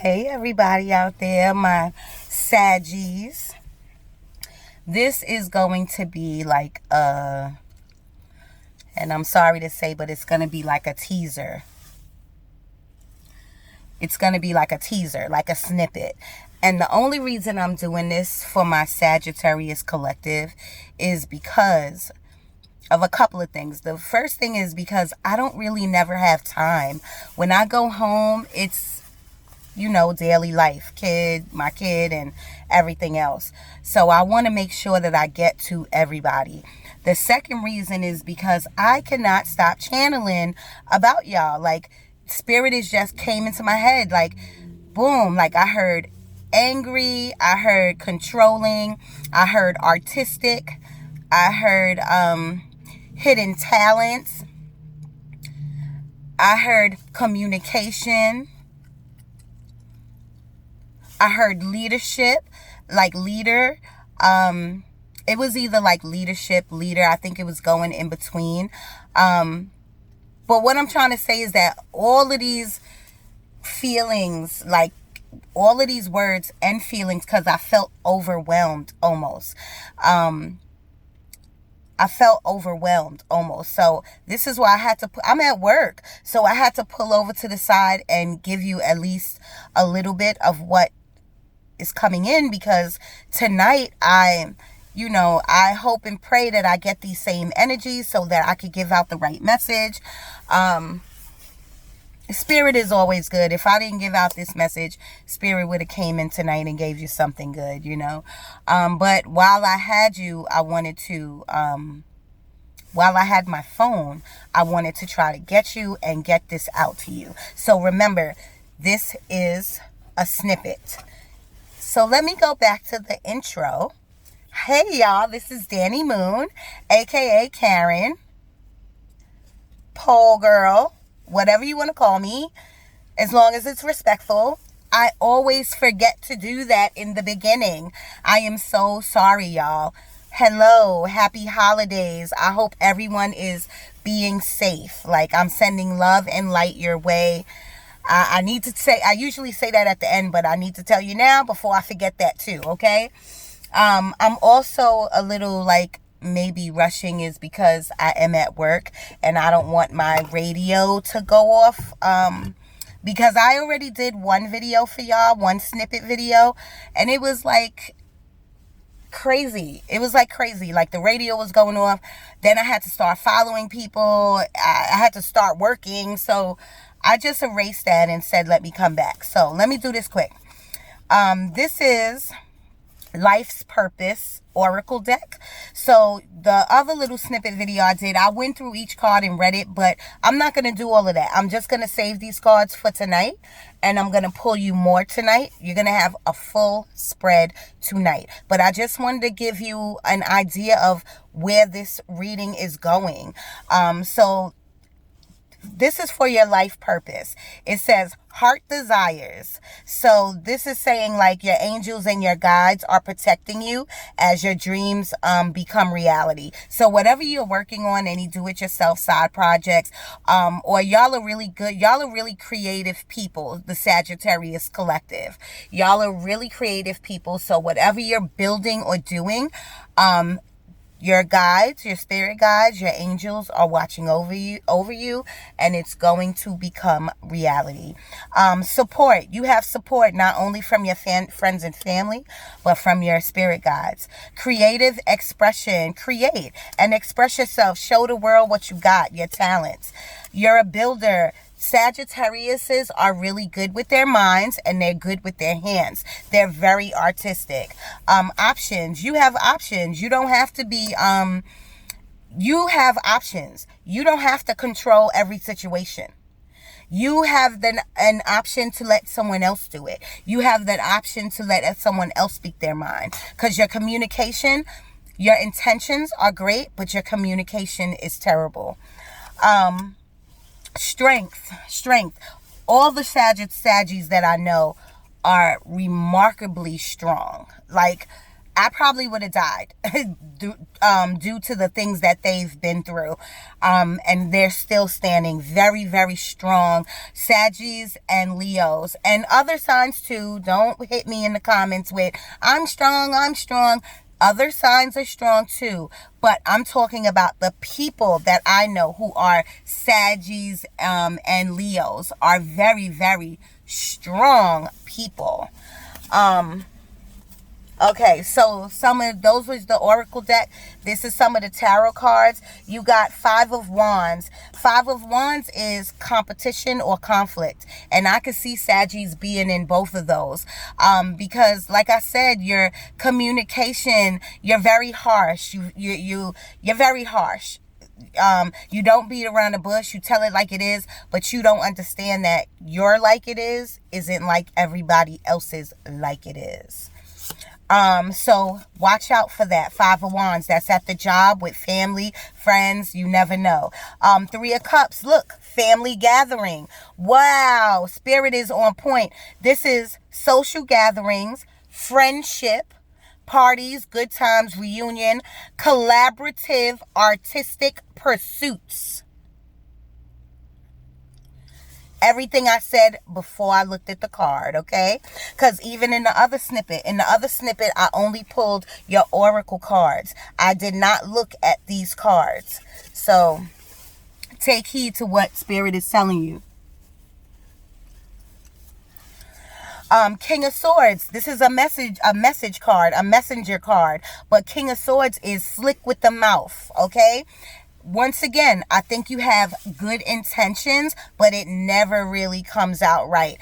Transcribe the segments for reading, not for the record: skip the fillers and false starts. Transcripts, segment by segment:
Hey everybody out there, my Saggies. This is going to be like and I'm sorry to say, but it's going to be like a teaser. It's going to be like a teaser, like a snippet. And the only reason I'm doing this for my Sagittarius collective is because of a couple of things. The first thing is because I don't really never have time. When I go home, it's daily life, my kid and everything else. So I want to make sure that I get to everybody. The second reason is because I cannot stop channeling about y'all. Like, spirit is just came into my head. Like, boom. Like, I heard angry. I heard controlling. I heard artistic. I heard hidden talents. I heard communication. I heard leadership, like leader. It was either like leadership, leader. I think it was going in between. But what I'm trying to say is that all of these feelings, like all of these words and feelings, because I felt overwhelmed almost. I felt overwhelmed almost. So this is why I had to, I'm at work. So I had to pull over to the side and give you at least a little bit of what is coming in, because tonight I hope and pray that I get these same energies so that I could give out the right message. Spirit is always good. If I didn't give out this message, Spirit would have came in tonight and gave you something good, But while I had you, while I had my phone, I wanted to try to get you and get this out to you. So remember, this is a snippet. So let me go back to the intro. Hey y'all, this is Danny Moon, aka Karen, Pole Girl, whatever you want to call me, as long as it's respectful. I always forget to do that in the beginning. I am so sorry, y'all. Hello, happy holidays. I hope everyone is being safe. Like, I'm sending love and light your way. I need to say, I usually say that at the end, but I need to tell you now before I forget that too, okay? I'm also a little like maybe rushing is because I am at work and I don't want my radio to go off. Because I already did one video for y'all, one snippet video, and it was like crazy. It was like crazy. Like, the radio was going off. Then I had to start following people. I had to start working. So I just erased that and said, let me come back. So let me do this quick. This is Life's Purpose Oracle deck. So the other little snippet video I did, I went through each card and read it, but I'm not going to do all of that. I'm just going to save these cards for tonight, and I'm going to pull you more tonight. You're going to have a full spread tonight. But I just wanted to give you an idea of where this reading is going. So this is for your life purpose. It says heart desires. So this is saying like your angels and your guides are protecting you as your dreams become reality. So whatever you're working on, any do-it-yourself side projects, or y'all are really good. Y'all are really creative people, the Sagittarius collective. Y'all are really creative people. So whatever you're building or doing, your guides, your spirit guides, your angels are watching over you, and it's going to become reality. Support. You have support not only from your friends and family, but from your spirit guides. Creative expression. Create and express yourself. Show the world what you got, your talents. You're a builder. Sagittariuses are really good with their minds and they're good with their hands. They're very artistic. Options. You have options. You don't have to be, you have options. You don't have to control every situation. You have an option to let someone else do it. You have that option to let someone else speak their mind. Because your communication, your intentions are great, but your communication is terrible. Strength. All the Saggies that I know are remarkably strong. Like, I probably would have died due to the things that they've been through. And they're still standing very, very strong. Saggies and Leos and other signs too. Don't hit me in the comments with, I'm strong, I'm strong. Other signs are strong too, but I'm talking about the people that I know who are Saggies and Leos are very, very strong people. Okay, so some of those was the Oracle deck. This is some of the tarot cards. You got Five of Wands. Five of Wands is competition or conflict. And I could see Saggies being in both of those. Because like I said, your communication, you're very harsh. You're very harsh. You don't beat around the bush. You tell it like it is, but you don't understand that your like it is isn't like everybody else's like it is. So watch out for that. Five of Wands. That's at the job, with family, friends. You never know. Three of Cups. Look, family gathering. Wow. Spirit is on point. This is social gatherings, friendship, parties, good times, reunion, collaborative, artistic pursuits. Everything I said before I looked at the card, okay? Because even in the other snippet, I only pulled your oracle cards. I did not look at these cards. So take heed to what Spirit is telling you. King of Swords. This is a message card, a messenger card. But King of Swords is slick with the mouth, okay? Once again, I think you have good intentions, but it never really comes out right.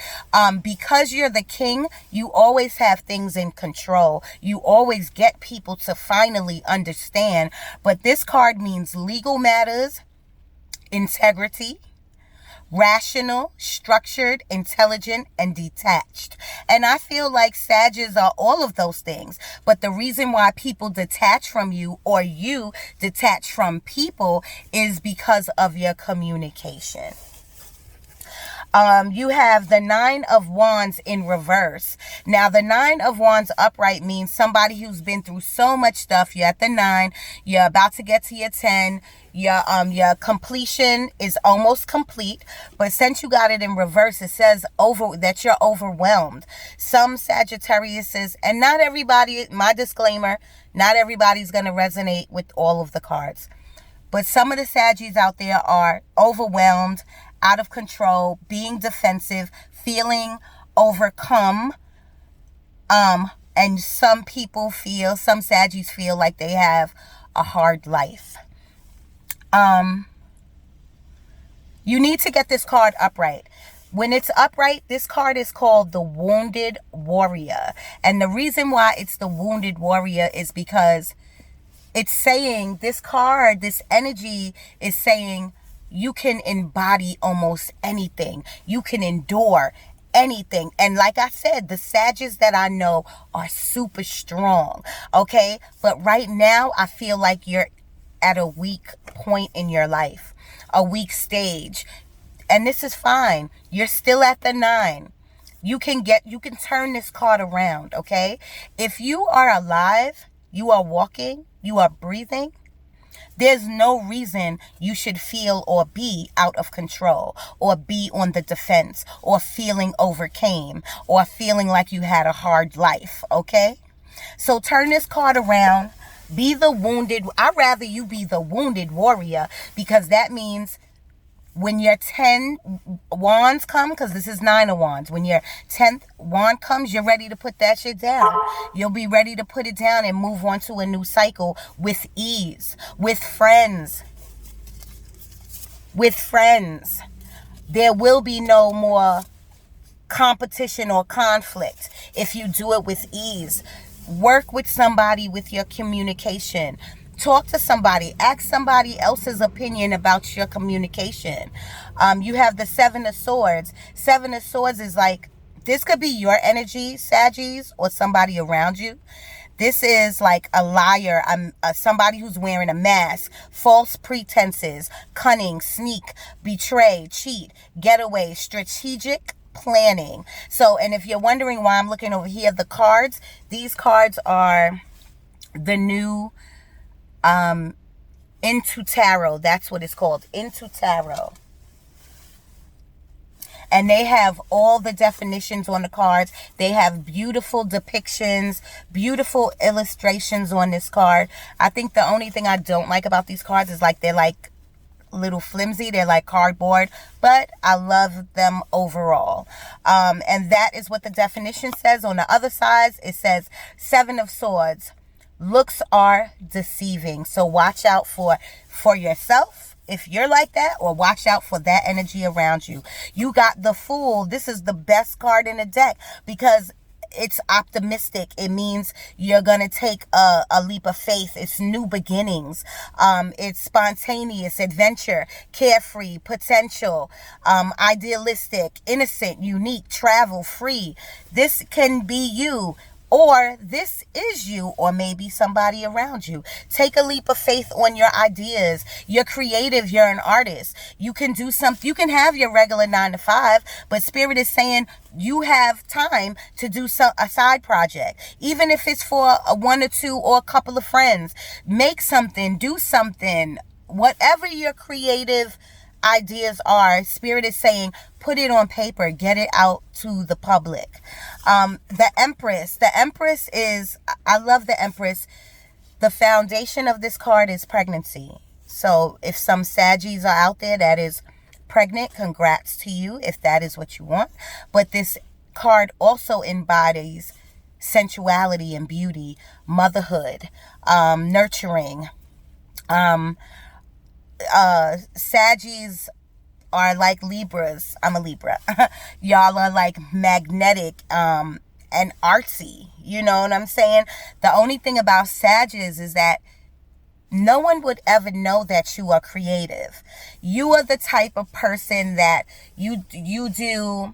Because you're the king, you always have things in control. You always get people to finally understand. But this card means legal matters, integrity, rational, structured, intelligent, and detached. And I feel like Saggies are all of those things. But the reason why people detach from you, or you detach from people, is because of your communication. You have the Nine of Wands in reverse. Now, the Nine of Wands upright means somebody who's been through so much stuff. You're at the 9. You're about to get to your 10. Your completion is almost complete. But since you got it in reverse, it says that you're overwhelmed. Some Sagittariuses, and not everybody, my disclaimer, not everybody's going to resonate with all of the cards. But some of the Saggies out there are overwhelmed, out of control, being defensive, feeling overcome. And some Saggies feel like they have a hard life. You need to get this card upright. When it's upright, this card is called the Wounded Warrior. And the reason why it's the Wounded Warrior is because it's saying, this card, this energy is saying, you can embody almost anything. You can endure anything. And like I said, the Saggies that I know are super strong. Okay? But right now, I feel like you're at a weak point in your life. A weak stage. And this is fine. You're still at the 9. You can turn this card around. Okay? If you are alive, you are walking, you are breathing, there's no reason you should feel or be out of control, or be on the defense, or feeling overcame, or feeling like you had a hard life, okay? So turn this card around. Be the wounded. I'd rather you be the Wounded Warrior, because that means when your 10 wands come, because this is 9 of wands, when your 10th wand comes, you're ready to put that shit down. You'll be ready to put it down and move on to a new cycle with ease, with friends. With friends. There will be no more competition or conflict if you do it with ease. Work with somebody with your communication. Talk to somebody. Ask somebody else's opinion about your communication. You have the 7 of Swords. 7 of Swords is like, this could be your energy, Saggies, or somebody around you. This is like a liar, somebody who's wearing a mask, false pretenses, cunning, sneak, betray, cheat, getaway, strategic planning. So, and if you're wondering why I'm looking over here, the cards, these cards are the new Into Tarot. That's what it's called, Into Tarot. And they have all the definitions on the cards. They have beautiful depictions, beautiful illustrations on this card. I think the only thing I don't like about these cards is like they're like little flimsy. They're like cardboard, but I love them overall. And that is what the definition says. On the other side, it says Seven of Swords. Looks are deceiving. So watch out for yourself if you're like that, or watch out for that energy around you. You got the Fool. This is the best card in the deck because it's optimistic. It means you're gonna take a leap of faith. It's new beginnings. It's spontaneous, adventure, carefree, potential, idealistic, innocent, unique, travel, free. This can be you, or this is you, or maybe somebody around you. Take a leap of faith on your ideas. You're creative. You're an artist. You can do something. You can have your regular 9 to 5, but Spirit is saying you have time to do a side project. Even if it's for a 1 or 2 or a couple of friends. Make something. Do something. Whatever your creative ideas are, Spirit is saying put it on paper, get it out to the public. The Empress is, I love the Empress. The foundation of this card is pregnancy. So if some Saggies are out there that is pregnant, congrats to you if that is what you want. But this card also embodies sensuality and beauty, motherhood, nurturing. Saggies are like Libras. I'm a Libra. Y'all are like magnetic and artsy. You know what I'm saying? The only thing about Saggies is that no one would ever know that you are creative. You are the type of person that you do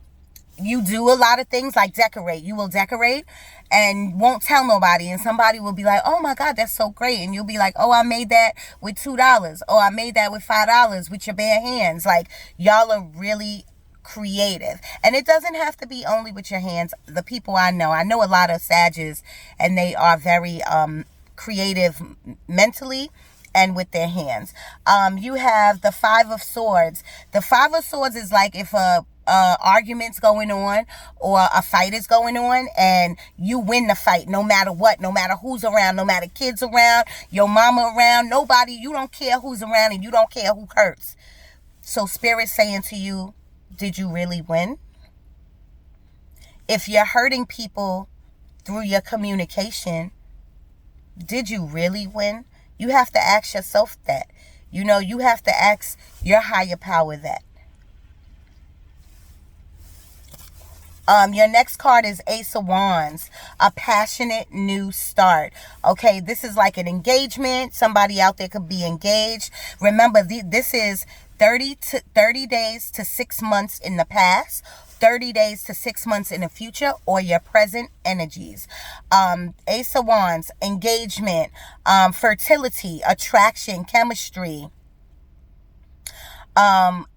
a lot of things like decorate. You will decorate and won't tell nobody. And somebody will be like, oh my God, that's so great. And you'll be like, oh, I made that with $2. Oh, I made that with $5 with your bare hands. Like, y'all are really creative. And it doesn't have to be only with your hands. The people I know a lot of Saggies, and they are very creative mentally and with their hands. You have the Five of Swords. The Five of Swords is like if a arguments going on or a fight is going on and you win the fight no matter what, no matter who's around, no matter kids around, your mama around, nobody, you don't care who's around and you don't care who hurts. So Spirit's saying to you, did you really win? If you're hurting people through your communication, did you really win? You have to ask yourself that. You know, you have to ask your higher power that. Your next card is Ace of Wands, a passionate new start. Okay, this is like an engagement. Somebody out there could be engaged. Remember, this is 30 days to 6 months in the past, 30 days to 6 months in the future, or your present energies. Ace of Wands, engagement, fertility, attraction, chemistry.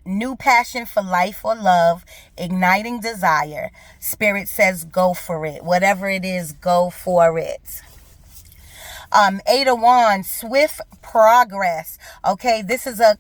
New passion for life or love, igniting desire. Spirit says go for it. Whatever it is, go for it. Eight of Wands, swift progress. Okay, this is a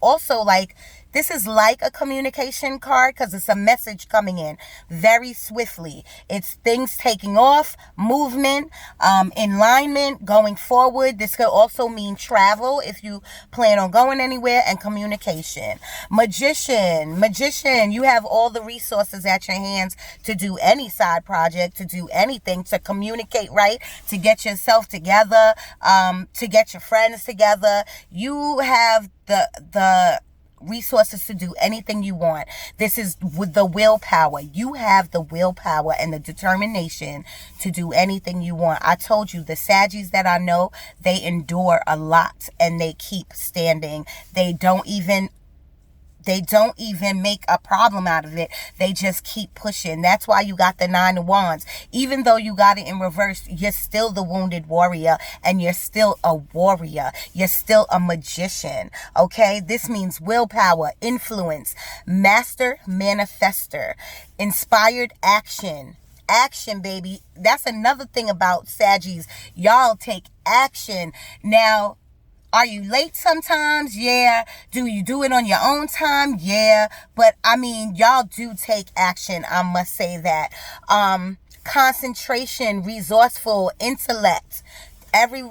also like, this is like a communication card because it's a message coming in very swiftly. It's things taking off, movement, alignment, going forward. This could also mean travel if you plan on going anywhere, and communication. Magician, you have all the resources at your hands to do any side project, to do anything, to communicate right, to get yourself together, to get your friends together. You have the resources to do anything you want. This is with the willpower. You have the willpower and the determination to do anything you want. I told you, the Saggies that I know, they endure a lot and they keep standing. They don't even make a problem out of it. They just keep pushing. That's why you got the Nine of Wands. Even though you got it in reverse, you're still the wounded warrior, and you're still a warrior. You're still a magician. Okay? This means willpower, influence, master manifester, inspired action, action, baby. That's another thing about Saggies. Y'all take action. Now, are you late sometimes? Yeah. Do you do it on your own time? Yeah. But I mean, y'all do take action. I must say that. Concentration, resourceful, intellect. Every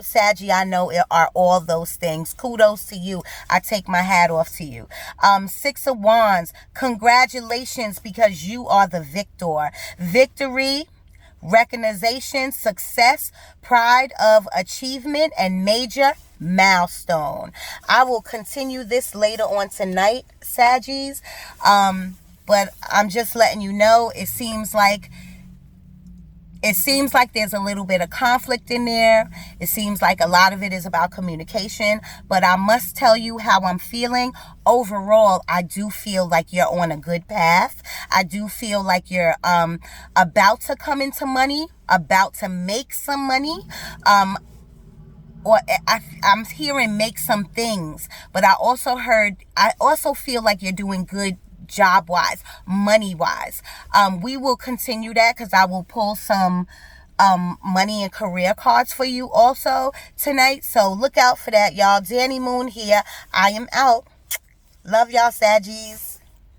Saggy I know are all those things. Kudos to you. I take my hat off to you. Six of Wands. Congratulations, because you are the victor. Victory, recognition, success, pride of achievement, and major milestone. I will continue this later on tonight, Saggies. But I'm just letting you know, it seems like there's a little bit of conflict in there. It seems like a lot of it is about communication. But I must tell you how I'm feeling. Overall, I do feel like you're on a good path. I do feel like you're about to come into money, about to make some money. I'm hearing make some things. But I also feel like you're doing good job wise, money wise. We will continue that, because I will pull some money and career cards for you also tonight. So look out for that, y'all. Danny Moon here. I am out. Love y'all, Saggies.